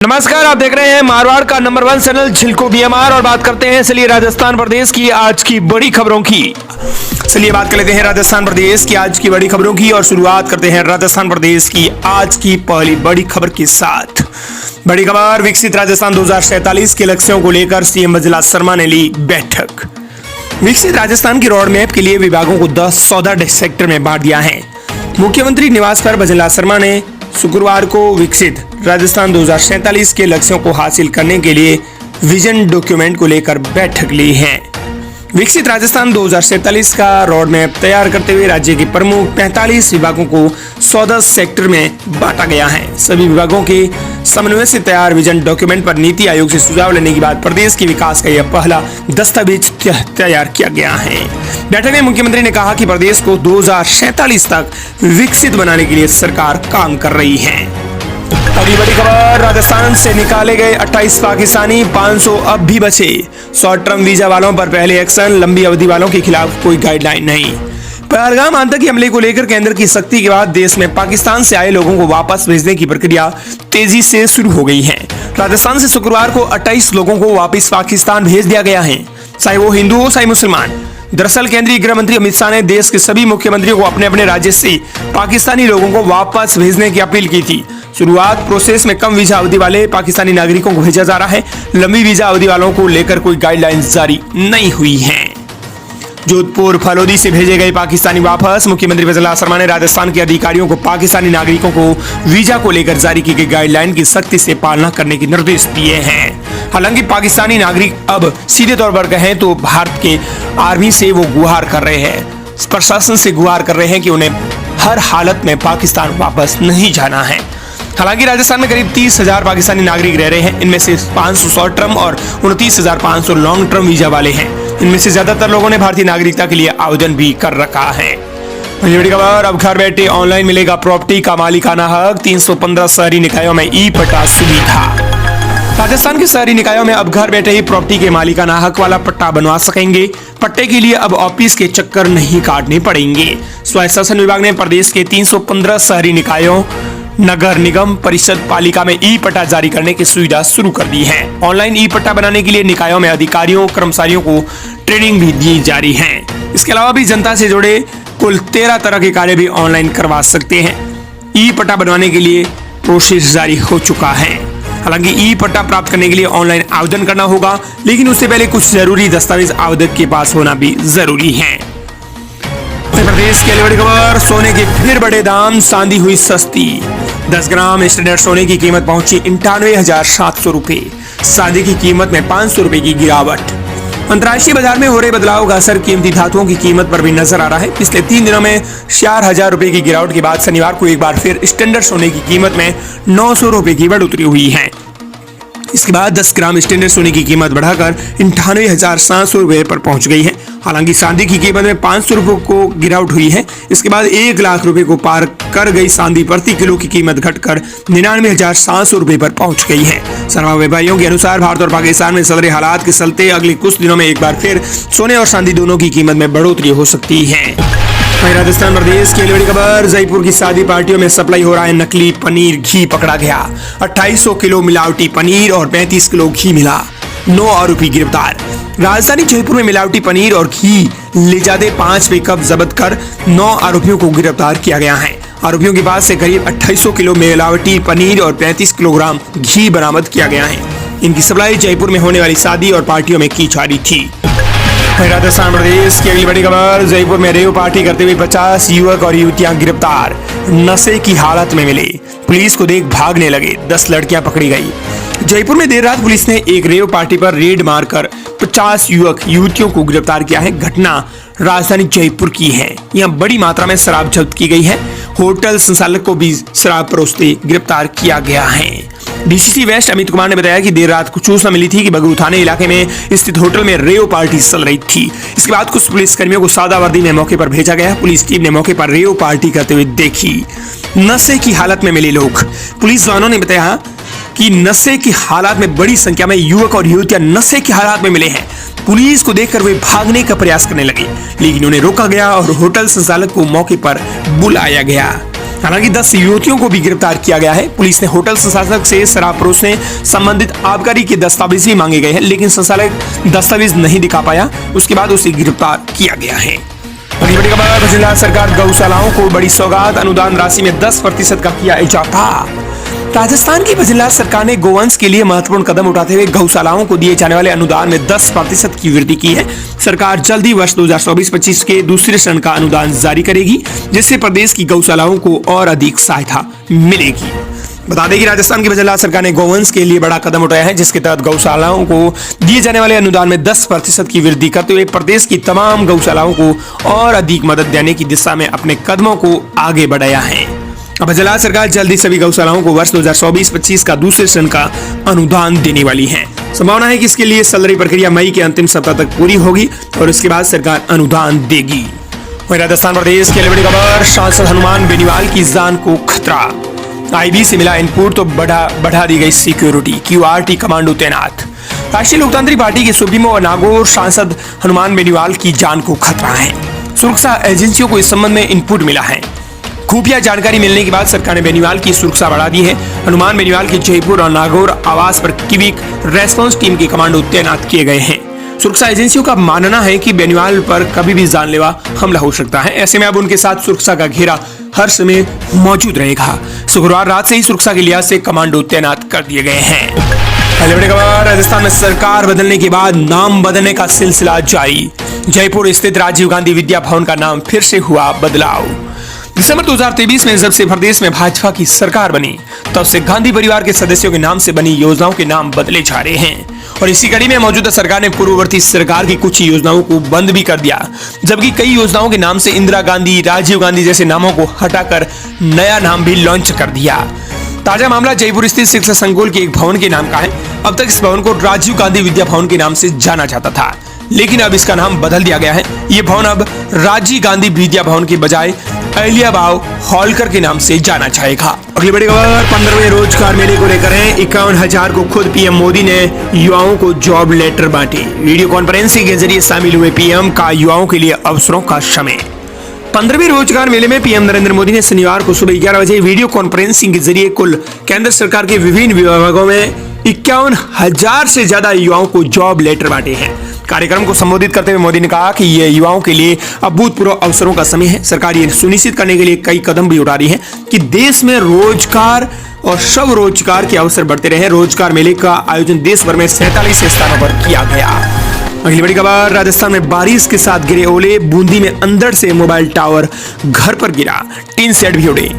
नमस्कार, आप देख रहे हैं मारवाड़ का नंबर 1 चैनल झिलको बीएमआर और बात करते हैं चलिए राजस्थान प्रदेश की आज की बड़ी खबरों की। चलिए बात कर लेते हैं राजस्थान प्रदेश की आज की बड़ी खबरों की और शुरुआत करते हैं राजस्थान प्रदेश की आज की पहली बड़ी खबर के साथ। बड़ी खबर, विकसित राजस्थान 2047 के लक्ष्यों को लेकर सीएम बजला शर्मा ने ली बैठक। विकसित राजस्थान की रोड मैप के लिए विभागों को 14 सेक्टर में बांट दिया है। मुख्यमंत्री निवास पर बजला शर्मा ने शुक्रवार को विकसित राजस्थान 2047 के लक्ष्यों को हासिल करने के लिए विजन डॉक्यूमेंट को लेकर बैठक ली है। विकसित राजस्थान 2047 का रोड मैप तैयार करते हुए राज्य के प्रमुख 45 विभागों को 14 सेक्टर में बांटा गया है। सभी विभागों के समन्वय से तैयार विजन डॉक्यूमेंट पर नीति आयोग से सुझाव लेने के बाद प्रदेश के विकास का यह पहला दस्तावेज तैयार किया गया है। बैठक में मुख्यमंत्री ने कहा कि प्रदेश को 2047 तक विकसित बनाने के लिए सरकार काम कर रही है। अगली बड़ी खबर, राजस्थान से निकाले गए 28 पाकिस्तानी, 500 अब भी बचे। शॉर्ट टर्म वीजा वालों पर पहले एक्शन, लंबी अवधि वालों के खिलाफ कोई गाइडलाइन नहीं। पहलगाम आतंकी हमले को लेकर केंद्र की सख्ती के बाद देश में पाकिस्तान से आए लोगों को वापस भेजने की प्रक्रिया तेजी से शुरू हो गई है। राजस्थान से शुक्रवार को 28 लोगों को वापस पाकिस्तान भेज दिया गया है, चाहे वो हिंदू हो चाहे मुसलमान। दरअसल केंद्रीय गृह मंत्री अमित शाह ने देश के सभी मुख्यमंत्रियों को अपने अपने राज्य से पाकिस्तानी लोगों को वापस भेजने की अपील की थी। शुरुआत प्रोसेस में कम वीजा अवधि वाले पाकिस्तानी नागरिकों को भेजा जा रहा है। लंबी वीजा अवधि वालों को लेकर कोई गाइडलाइंस जारी नहीं हुई है। जोधपुर फलोदी से भेजे गए पाकिस्तानी वापस। मुख्यमंत्री बजला शर्मा ने राजस्थान के अधिकारियों को पाकिस्तानी नागरिकों को वीजा को लेकर जारी की गई गाइडलाइन की सख्ती से पालना करने के निर्देश दिए हैं। हालांकि पाकिस्तानी नागरिक अब सीधे तौर पर कहें तो भारत के आर्मी से वो गुहार कर रहे हैं, प्रशासन से गुहार कर रहे हैं कि उन्हें हर हालत में पाकिस्तान वापस नहीं जाना है। हालांकि राजस्थान में करीब 30,000 पाकिस्तानी नागरिक रह रहे हैं। इनमें से 500 शॉर्ट टर्म और 29,500 लॉन्ग टर्म वीजा वाले हैं। इनमें से ज्यादातर लोगों ने भारतीय नागरिकता के लिए आवेदन भी कर रखा है। बड़ी खबर, अब घर बैठे ऑनलाइन मिलेगा प्रॉपर्टी का मालिकाना हक। 315 शहरी निकायों में ई पट्टा सुविधा। राजस्थान के शहरी निकायों में अब घर बैठे ही प्रॉपर्टी के मालिकाना हक वाला पट्टा बनवा सकेंगे। पट्टे के लिए अब ऑफिस के चक्कर नहीं काटने पड़ेंगे। स्वायत्त शासन विभाग ने प्रदेश के 315 शहरी निकायों, नगर निगम, परिषद, पालिका में ई पट्टा जारी करने की सुविधा शुरू कर दी है। ऑनलाइन ई पट्टा बनाने के लिए निकायों में अधिकारियों, कर्मचारियों को ट्रेनिंग भी दी जा रही है। इसके अलावा भी जनता से जुड़े कुल 13 तरह के कार्य भी ऑनलाइन करवा सकते हैं। ई पट्टा बनवाने के लिए प्रोसेस जारी हो चुका है। हालांकि ई पट्टा प्राप्त करने के लिए ऑनलाइन आवेदन करना होगा, लेकिन उससे पहले कुछ जरूरी दस्तावेज आवेदक के पास होना भी जरूरी है। प्रदेश की बड़ी खबर, सोने के फिर बड़े दाम, चांदी हुई सस्ती। 10 ग्राम स्टैंडर्ड सोने की कीमत पहुंची 98,700 रुपए। चांदी की कीमत में 500 रुपए की गिरावट। अंतर्राष्ट्रीय बाजार में हो रहे बदलाव का असर कीमती धातुओं की कीमत पर भी नजर आ रहा है। पिछले 3 दिनों में 4,000 रुपए की गिरावट के बाद शनिवार को एक बार फिर स्टैंडर्ड सोने की कीमत में 900 रुपए की बढ़ोतरी हुई है। इसके बाद 10 ग्राम स्टैंडर्ड सोने की कीमत बढ़ाकर 98,700 रुपए पर पहुंच गई है। हालांकि चांदी की कीमत में 500 रुपए को गिरावट हुई है। इसके बाद 1 लाख रुपए को पार कर गई चांदी प्रति किलो की कीमत घटकर 99,700 रुपए पर पहुंच गई है। शर्मा व्यापारियों के अनुसार भारत और पाकिस्तान में चल रहे हालात के चलते अगले कुछ दिनों में एक बार फिर सोने और चांदी दोनों की कीमत में बढ़ोतरी हो सकती है। राजस्थान प्रदेश की बड़ी खबर, जयपुर की शादी पार्टियों में सप्लाई हो रहा है नकली पनीर, घी पकड़ा गया। 2800 किलो मिलावटी पनीर और 35 किलो घी मिला। 9 आरोपी गिरफ्तार। राजधानी जयपुर में मिलावटी पनीर और घी ले जाते 5 पिकअप जब्त कर 9 आरोपियों को गिरफ्तार किया गया है। आरोपियों के पास से करीब 2800 किलो मिलावटी पनीर और 35 किलोग्राम घी बरामद किया गया है। इनकी सप्लाई जयपुर में होने वाली शादी और पार्टियों में की जा रही थी। राजस्थान प्रदेश की अगली बड़ी खबर, जयपुर में रेव पार्टी करते हुए 50 युवक और युवतियां गिरफ्तार। नशे की हालत में मिले, पुलिस को देख भागने लगे, 10 लड़कियां पकड़ी गई। जयपुर में देर रात पुलिस ने एक रेव पार्टी पर रेड मारकर 50 युवक युवतियों को गिरफ्तार किया है। घटना राजधानी जयपुर की है। यहाँ बड़ी मात्रा में शराब जब्त की गई है। होटल संचालक को भी शराब परोसते गिरफ्तार किया गया है। डीसीसी वेस्ट अमित कुमार ने बताया कि देर रात कुछ सूचना मिली थी कि बगरू थाने इलाके में स्थित होटल में रेव पार्टी चल रही थी। इसके बाद कुछ पुलिस कर्मियों को सादा वर्दी में मौके पर भेजा गया। पुलिस टीम ने मौके पर रेव पार्टी करते हुए देखी। नशे की हालत में मिले लोग। पुलिस जवानों ने बताया कि नशे की हालत में बड़ी संख्या में युवक और युवतियां नशे की हालत में मिले हैं। पुलिस को देखकर वे भागने का प्रयास करने लगे, लेकिन उन्हें रोका गया और होटल संचालक को मौके पर बुलाया गया। हालांकि 10 युवतियों को भी गिरफ्तार किया गया है। पुलिस ने होटल संचालक से शराब परोसने संबंधित आबकारी के दस्तावेज भी मांगे गए हैं, लेकिन संचालक दस्तावेज नहीं दिखा पाया। उसके बाद उसे गिरफ्तार किया गया है। बड़ी खबर, भजनलाल सरकार गौशालाओं को बड़ी सौगात, अनुदान राशि में 10% का किया इजाफा। राजस्थान की भजनलाल सरकार ने गोवंश के लिए महत्वपूर्ण कदम उठाते हुए गौशालाओं को दिए जाने वाले अनुदान में 10% की वृद्धि की है। सरकार जल्द ही वर्ष 2024-25 के दूसरे चरण का अनुदान जारी करेगी, जिससे प्रदेश की गौशालाओं को और अधिक सहायता मिलेगी। बता दें कि राजस्थान की भजनलाल सरकार ने गोवंश के लिए बड़ा कदम उठाया है, जिसके तहत गौशालाओं को दिए जाने वाले अनुदान में 10% की वृद्धि करते हुए प्रदेश की तमाम गौशालाओं को और अधिक मदद देने की दिशा में अपने कदमों को आगे बढ़ाया है। अब भजनलाल सरकार जल्दी सभी गौशालाओं को वर्ष 2024-25 का दूसरे चरण का अनुदान देने वाली है। संभावना है कि इसके लिए चल रही प्रक्रिया मई के अंतिम सप्ताह तक पूरी होगी और इसके बाद सरकार अनुदान देगी। वहीं राजस्थान प्रदेश की बड़ी खबर, सांसद हनुमान बेनीवाल की जान को खतरा। आईबी से मिला इनपुट तो बढ़ा दी गई सिक्योरिटी, क्यूआरटी कमांडो तैनात। राष्ट्रीय लोकतांत्रिक पार्टी के सुप्रीमो और नागौर सांसद हनुमान बेनीवाल की जान को खतरा है। सुरक्षा एजेंसियों को इस संबंध में इनपुट मिला है। खुफिया जानकारी मिलने के बाद सरकार ने बेनीवाल की सुरक्षा बढ़ा दी है। हनुमान बेनीवाल के जयपुर और नागौर आवास पर क्विक रेस्पॉन्स टीम के कमांडो तैनात किए गए हैं। सुरक्षा एजेंसियों का मानना है कि बेनीवाल पर कभी भी जानलेवा हमला हो सकता है। ऐसे में अब उनके साथ सुरक्षा का घेरा हर समय मौजूद रहेगा। शुक्रवार रात से ही सुरक्षा के लिहाज से कमांडो तैनात कर दिए गए हैं। बड़ी खबर, राजस्थान में सरकार बदलने के बाद नाम बदलने का सिलसिला जारी। जयपुर स्थित राजीव गांधी विद्या भवन का नाम फिर से हुआ बदलाव। दिसंबर 2023 में जब से प्रदेश में भाजपा की सरकार बनी, तब से गांधी परिवार के सदस्यों के नाम से बनी योजनाओं के नाम बदले जा रहे हैं और इसी कड़ी में मौजूदा सरकार ने पूर्ववर्ती सरकार की कुछ योजनाओं को बंद भी कर दिया, जबकि कई योजनाओं के नाम से इंदिरा गांधी, राजीव गांधी जैसे नामों को हटाकर नया नाम भी लॉन्च कर दिया। ताजा मामला जयपुर स्थित शिक्षा संकुल के एक भवन के नाम का है। अब तक इस भवन को राजीव गांधी विद्या भवन के नाम से जाना जाता था, लेकिन अब इसका नाम बदल दिया गया है। ये भवन अब राजीव गांधी विद्या भवन के बजाय अहिल्याबाई होलकर के नाम से जाना जाएगा। अगली बड़ी खबर, 15वें रोजगार मेले को लेकर है। 51,000 को खुद पीएम मोदी ने युवाओं को जॉब लेटर बांटे। वीडियो कॉन्फ्रेंसिंग के जरिए शामिल हुए पीएम का युवाओं के लिए अवसरों का समय। 15वें रोजगार मेले में पीएम नरेंद्र मोदी ने शनिवार को सुबह 11 बजे वीडियो कॉन्फ्रेंसिंग के जरिए कुल केंद्र सरकार के विभिन्न विभागों में 51,000 से ज्यादा युवाओं को जॉब लेटर बांटे हैं। कार्यक्रम को संबोधित करते हुए मोदी ने कहा कि यह युवाओं के लिए अभूतपूर्व अवसरों का समय है। सरकार ये सुनिश्चित करने के लिए कई कदम भी उठा रही है कि देश में रोजगार और स्वरोजगार के अवसर बढ़ते रहे। रोजगार मेले का आयोजन देश भर में 47 स्थानों पर किया गया। अगली बड़ी खबर, राजस्थान में बारिश के साथ गिरे ओले, बूंदी में अंदर से मोबाइल टावर घर पर गिरा, टीन सेट भी उड़े।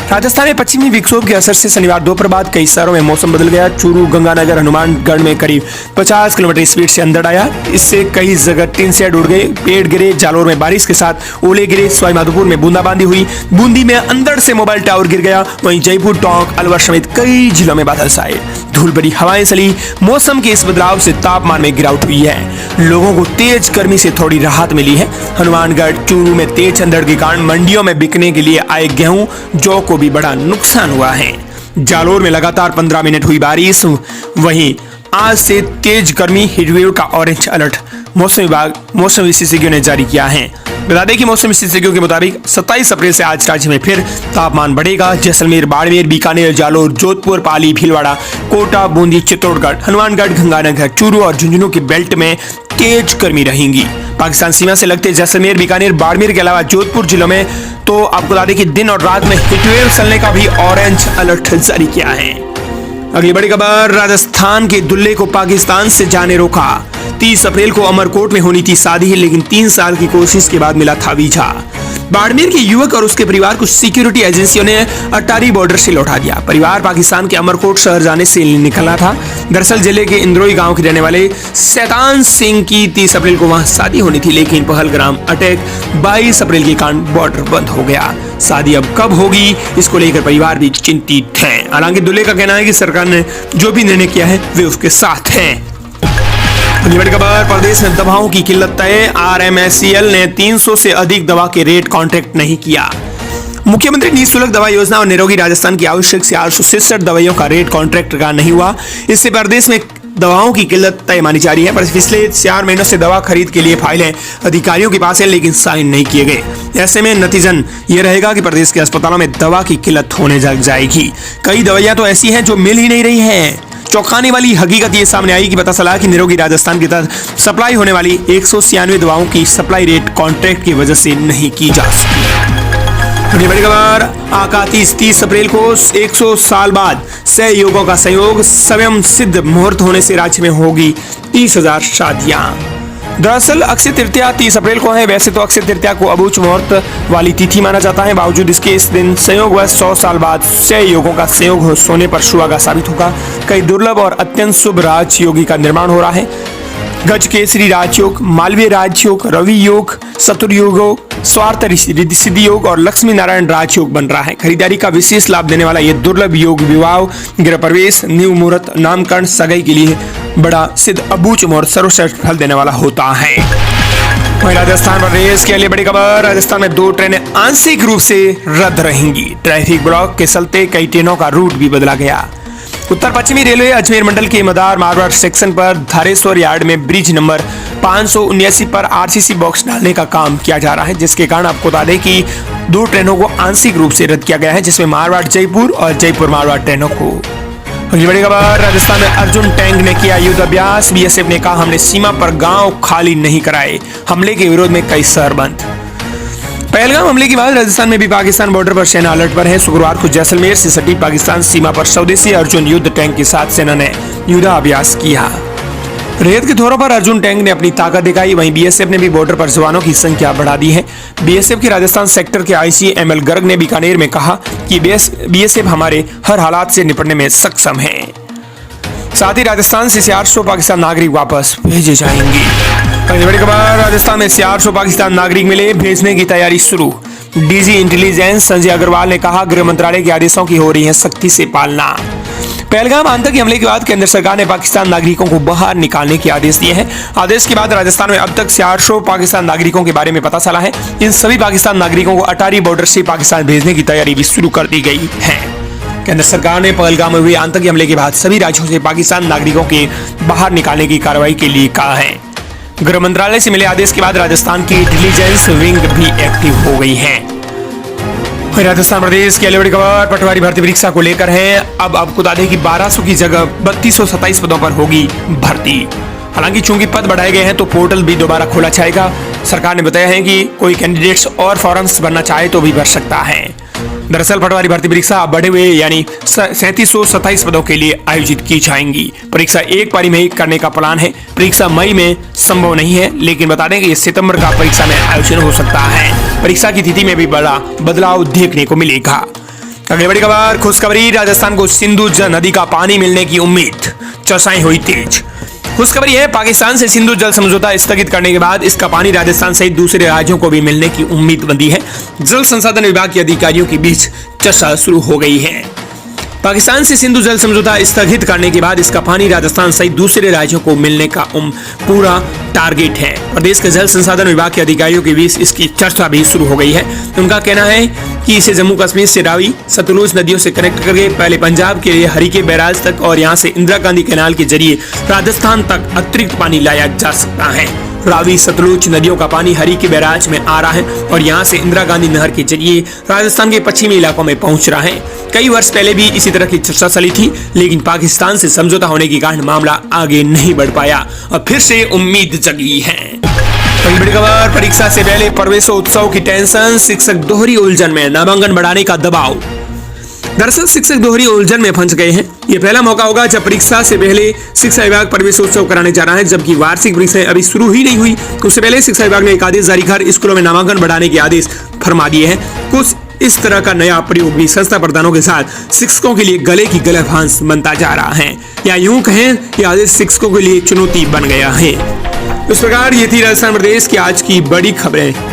राजस्थान में पश्चिमी विक्षोभ के असर से शनिवार दोपहर बाद कई शहरों में मौसम बदल गया। चूरू, गंगानगर, हनुमानगढ़ में करीब 50 किलोमीटर स्पीड से अंदर आया। इससे कई जगह टीन सेट उड़ गए, पेड़ गिरे। जालोर में बारिश के साथ ओले गिरे। सवाईमाधोपुर में बूंदाबांदी हुई। बूंदी में अंदर से मोबाइल टावर गिर गया। वहीं जयपुर, टोंक, अलवर समेत कई जिलों में बादल छाए, धूल भरी हवाएं चली। मौसम के इस बदलाव से तापमान में गिरावट हुई है। लोगों को तेज गर्मी से थोड़ी राहत मिली है। हनुमानगढ़, चूरू में तेज अंधड़ के कारण मंडियों में बिकने के लिए आए गेहूं, जौ को भी बड़ा नुकसान हुआ है। जालोर में लगातार 15 मिनट हुई बारिश। वहीं आज से तेज गर्मी, हीटवेव का ऑरेंज अलर्ट मौसम विशेषज्ञों ने जारी किया है। बता दें कि मौसम विशेषज्ञों के मुताबिक 27 अप्रैल से आज राज्य में फिर तापमान बढ़ेगा। जैसलमेर, बाड़मेर, बीकानेर, जालोर, जोधपुर, पाली, भीलवाड़ा, कोटा, बूंदी, चित्तौड़गढ़, हनुमानगढ़, गंगानगर, चूरू और झुंझुनू के बेल्ट में तेज गर्मी रहेंगी। पाकिस्तान सीमा से लगते जैसलमेर, बीकानेर, बाड़मेर के अलावा जोधपुर जिलों में तो आपको बता दें कि दिन और रात में हीटवेव चलने का भी ऑरेंज अलर्ट जारी किया है। अगली बड़ी खबर, राजस्थान के दुल्हे को पाकिस्तान से जाने रोका। 30 अप्रैल को अमरकोट में होनी थी शादी, लेकिन 3 साल की कोशिश के बाद मिला था वीजा। बाड़मेर के युवक और उसके परिवार को सिक्योरिटी एजेंसियों ने अटारी बॉर्डर से लौटा दिया। परिवार पाकिस्तान के अमरकोट शहर जाने से निकला था। दरअसल जिले के इंद्रोई गांव के रहने वाले शैतान सिंह की 30 अप्रैल को वहां शादी होनी थी, लेकिन पहलगाम अटैक 22 अप्रैल के कारण बॉर्डर बंद हो गया। शादी अब कब होगी, इसको लेकर परिवार भी चिंतित है। हालांकि दूल्हे का कहना है कि सरकार ने जो भी निर्णय किया है वे उसके साथ है। बड़ी खबर, प्रदेश में दवाओं की किल्लत तय। RMSCL ने 300 से अधिक दवा के रेट कॉन्ट्रैक्ट नहीं किया। मुख्यमंत्री निःशुल्क दवा योजना और निरोगी राजस्थान की आवश्यक 466 दवाइयों का रेट कॉन्ट्रैक्ट का नहीं हुआ। इससे प्रदेश में दवाओं की किल्लत तय मानी जा रही है। पर पिछले 4 महीनों से दवा खरीद के लिए फाइलें अधिकारियों के पास है, लेकिन साइन नहीं किए गए। ऐसे में नतीजन ये रहेगा कि प्रदेश के अस्पतालों में दवा की किल्लत होने लग जाएगी। कई दवाइयां तो ऐसी हैं जो मिल ही नहीं रही हैं। चौंकाने वाली हकीकत ये सामने आई कि पता चला कि निरोगी राजस्थान की तहत सप्लाई होने वाली 196 दवाओं की सप्लाई रेट कॉन्ट्रैक्ट की वजह से नहीं की जा सकी। बड़ी खबर, आका 30 अप्रैल को 100 साल बाद सहयोगों का संयोग, स्वयं सिद्ध मुहूर्त होने से राज्य में होगी 30,000 शादियां। दरअसल अक्षय तृतीया 30 अप्रैल को है। वैसे तो अक्षय तृतीया को अबूझ मुहूर्त वाली तिथि माना जाता है, बावजूद इसके इस दिन संयोग व 100 साल बाद सहयोगों का संयोग होने पर सुहागा साबित होगा। कई दुर्लभ और अत्यंत शुभ राजयोगी का निर्माण हो रहा है। गज केसरी राजयोग, मालवीय राजयोग, रवि योग, चतुर्योग, स्वार्थ सिद्धि योग और लक्ष्मी नारायण राजयोग बन रहा है। खरीदारी का विशेष लाभ देने वाला यह दुर्लभ योग विवाह, गृह प्रवेश, न्यू मुहूर्त, नामकरण, सगाई के लिए बड़ा सिद्ध अबूझ मुहूर्त सर्वश्रेष्ठ फल देने वाला होता है। वहीं राजस्थान प्रदेश के लिए बड़ी खबर, राजस्थान में 2 ट्रेनें आंशिक रूप से रद्द रहेंगी। ट्रैफिक ब्लॉक के चलते कई ट्रेनों का रूट भी बदला गया। उत्तर पश्चिमी रेलवे अजमेर मंडल के मदार मारवाड़ सेक्शन पर धारेश्वर यार्ड में ब्रिज नंबर 579 पर आरसीसी बॉक्स डालने का काम किया जा रहा है, जिसके कारण आपको बता दें कि 2 ट्रेनों को आंशिक रूप से रद्द किया गया है, जिसमें मारवाड़ जयपुर और जयपुर मारवाड़ ट्रेनों को। अगली बड़ी खबर, राजस्थान में अर्जुन टैंक ने किया युद्ध अभ्यास। बीएसएफ ने कहा हमने सीमा पर गांव खाली नहीं कराए। हमले के विरोध में कई शहर बंद। पहलगाम हमले के बाद राजस्थान में भी पाकिस्तान बॉर्डर पर सेना अलर्ट पर है। शुक्रवार को जैसलमेर से सटी पाकिस्तान सीमा पर स्वदेशी अर्जुन युद्ध टैंक के साथ सेना ने युद्धाभ्यास किया। रेत के थोरों पर अर्जुन टैंक ने अपनी ताकत दिखाई। वहीं बीएसएफ ने भी बॉर्डर पर जवानों की संख्या बढ़ा दी है। बीएसएफ के राजस्थान सेक्टर के आईसी एमएल गर्ग ने बीकानेर में कहा कि बीएसएफ हमारे हर हालात से निपटने में सक्षम है। साथ ही राजस्थान से 400 पाकिस्तान नागरिक वापस भेजे जाएंगे। बड़ी खबर, राजस्थान में 400 पाकिस्तान नागरिक मिले, भेजने की तैयारी शुरू। डीजी इंटेलिजेंस संजय अग्रवाल ने कहा गृह मंत्रालय के आदेशों की हो रही है सख्ती से पालना। पहलगाम आतंकी हमले के बाद केंद्र सरकार ने पाकिस्तान नागरिकों को बाहर निकालने के आदेश दिए हैं। आदेश के बाद राजस्थान में अब तक 400 पाकिस्तान नागरिकों के बारे में पता चला है। इन सभी पाकिस्तान नागरिकों को अटारी बॉर्डर से पाकिस्तान भेजने की तैयारी भी शुरू कर दी गई है। केंद्र सरकार ने पहलगाम में हुए आतंकी हमले के बाद सभी राज्यों से पाकिस्तान नागरिकों के बाहर निकालने की कार्रवाई के लिए कहा है। गृह मंत्रालय से मिले आदेश के बाद राजस्थान की इंटेलिजेंस विंग भी एक्टिव हो गई है। राजस्थान प्रदेश की बड़ी खबर, पटवारी भर्ती परीक्षा को लेकर है। अब आपको बता दें कि 1200 की जगह 3227 पदों पर होगी भर्ती। हालांकि चूंकि पद बढ़ाए गए हैं तो पोर्टल भी दोबारा खोला जाएगा। सरकार ने बताया है कि कोई कैंडिडेट्स और फॉर्म्स भरना चाहे तो भी भर सकता है। दरअसल पटवारी भर्ती परीक्षा बढ़े हुए यानी 3727 पदों के लिए आयोजित की जाएंगी। परीक्षा एक पारी में ही करने का प्लान है। परीक्षा मई में संभव नहीं है, लेकिन बता दें कि सितंबर का परीक्षा में आयोजन हो सकता है। परीक्षा की तिथि में भी बड़ा बदलाव देखने को मिलेगा। अगली बड़ी खबर, खुशखबरी, राजस्थान को सिंधु नदी का पानी मिलने की उम्मीद, चर्चाएं हुई तेज। खुशखबरी है, पाकिस्तान से सिंधु जल समझौता स्थगित करने के बाद इसका पानी राजस्थान सहित दूसरे राज्यों को भी मिलने की उम्मीद बंधी है। जल संसाधन विभाग के अधिकारियों के बीच चर्चा शुरू हो गई है। पाकिस्तान से सिंधु जल समझौता स्थगित करने के बाद इसका पानी राजस्थान सहित दूसरे राज्यों को मिलने का पूरा टारगेट है। प्रदेश के जल संसाधन विभाग के अधिकारियों के बीच इसकी चर्चा भी शुरू हो गई है। उनका कहना है कि इसे जम्मू कश्मीर से रावी सतलुज नदियों से कनेक्ट करके पहले पंजाब के लिए हरिके बैराज तक और यहां से इंदिरा गांधी कैनाल के जरिए राजस्थान तक अतिरिक्त पानी लाया जा सकता है। रावी सतलुज नदियों का पानी हरिके बैराज में आ रहा है और यहां से इंदिरा गांधी नहर के जरिए राजस्थान के पश्चिमी इलाकों में पहुंच रहा है। कई वर्ष पहले भी इसी तरह की चर्चा चली थी, लेकिन पाकिस्तान से समझौता होने के कारण मामला आगे नहीं बढ़ पाया और फिर से उम्मीद जगी है। बड़ी खबर, परीक्षा से पहले प्रवेशोत्सव की टेंशन, शिक्षक दोहरी उलझन में, नामांकन बढ़ाने का दबाव। दरअसल शिक्षक दोहरी उलझन में फंस गए हैं। ये पहला मौका होगा जब परीक्षा से पहले शिक्षा विभाग प्रवेशोत्सव कराने जा रहा है, जबकि वार्षिक परीक्षाएं अभी शुरू ही नहीं हुई। उससे पहले शिक्षा विभाग ने एक आदेश जारी कर स्कूलों में नामांकन बढ़ाने के आदेश फरमा दिए हैं। कुछ इस तरह का नया प्रयोग भी संस्था प्रधानों के साथ शिक्षकों के लिए गले की गले फांस बनता जा रहा है, या यूं कहें ये आदेश शिक्षकों के लिए चुनौती बन गया है। इस प्रकार ये थी राजस्थान प्रदेश की आज की बड़ी खबरें।